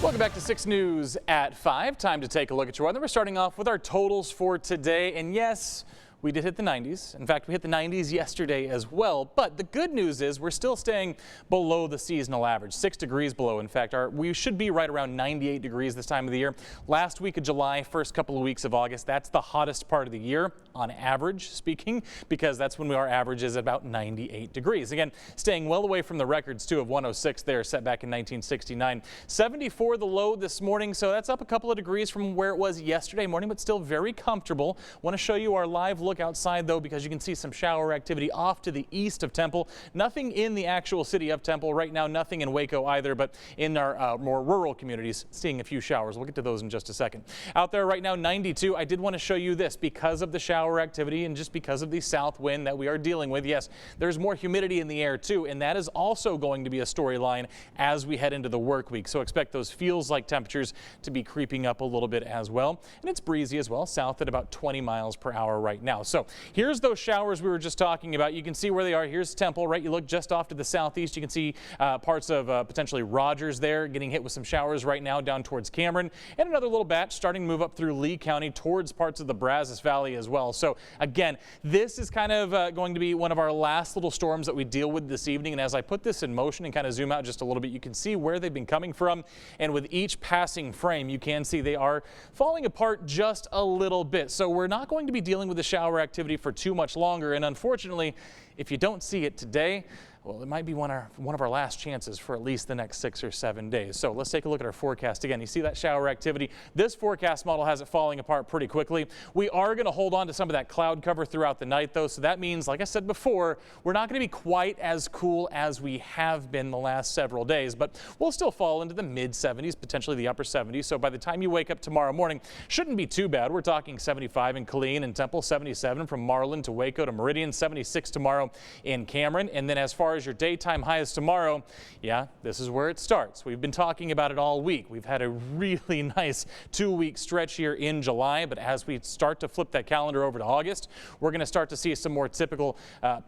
Welcome back to 6 News at 5. Time to take a look at your weather. We're starting off with our totals for today. And yes, we did hit the 90s. In fact, we hit the 90s yesterday as well. But the good news is we're still staying below the seasonal average, 6 degrees below. In fact, we should be right around 98 degrees this time of the year. Last week of July, first couple of weeks of August, that's the hottest part of the year on average speaking, because that's when our average is about 98 degrees. Again, staying well away from the records too of 106 there set back in 1969. 74 the low this morning, so that's up a couple of degrees from where it was yesterday morning, but still very comfortable. Want to show you our live look outside though, because you can see some shower activity off to the east of Temple. Nothing in the actual city of Temple right now, nothing in Waco either, but in our more rural communities, seeing a few showers. We'll get to those in just a second. Out there right now, 92. I did want to show you this because of the shower activity and just because of the south wind that we are dealing with. Yes, there's more humidity in the air too, and that is also going to be a storyline as we head into the work week. So expect those feels like temperatures to be creeping up a little bit as well. And it's breezy as well, south at about 20 miles per hour right now. So here's those showers we were just talking about. You can see where they are. Here's Temple, right? You look just off to the southeast. You can see parts of potentially Rogers there getting hit with some showers right now down towards Cameron, and another little batch starting to move up through Lee County towards parts of the Brazos Valley as well. So again, this is kind of going to be one of our last little storms that we deal with this evening. And as I put this in motion and kind of zoom out just a little bit, you can see where they've been coming from. And with each passing frame, you can see they are falling apart just a little bit. So we're not going to be dealing with the shower activity for too much longer. And unfortunately, if you don't see it today, well, it might be one of our last chances for at least the next 6 or 7 days. So let's take a look at our forecast again. You see that shower activity. This forecast model has it falling apart pretty quickly. We are going to hold on to some of that cloud cover throughout the night, though. So that means, like I said before, we're not going to be quite as cool as we have been the last several days, but we'll still fall into the mid 70s, potentially the upper 70s. So by the time you wake up tomorrow morning, shouldn't be too bad. We're talking 75 in Killeen and Temple, 77 from Marlin to Waco to Meridian, 76 tomorrow in Cameron. And then as far as your daytime highs tomorrow, yeah, this is where it starts. We've been talking about it all week. We've had a really nice 2-week stretch here in July, but as we start to flip that calendar over to August, we're going to start to see some more typical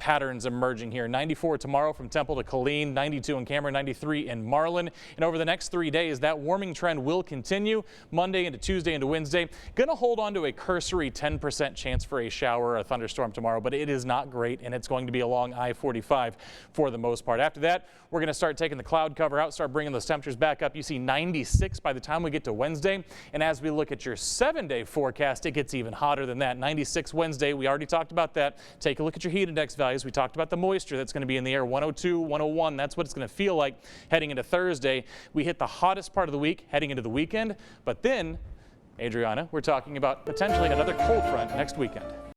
patterns emerging here. 94 tomorrow from Temple to Killeen, 92 in Cameron, 93 in Marlin. And over the next 3 days, that warming trend will continue Monday into Tuesday into Wednesday. Going to hold on to a cursory 10% chance for a shower or a thunderstorm tomorrow, but it is not great, and it's going to be along I-45 for the most part. After that, we're going to start taking the cloud cover out, start bringing those temperatures back up. You see 96 by the time we get to Wednesday. And as we look at your 7-day forecast, it gets even hotter than that. 96 Wednesday. We already talked about that. Take a look at your heat index values. We talked about the moisture that's going to be in the air. 102, 101. That's what it's going to feel like heading into Thursday. We hit the hottest part of the week heading into the weekend. But then, Adriana, we're talking about potentially another cold front next weekend.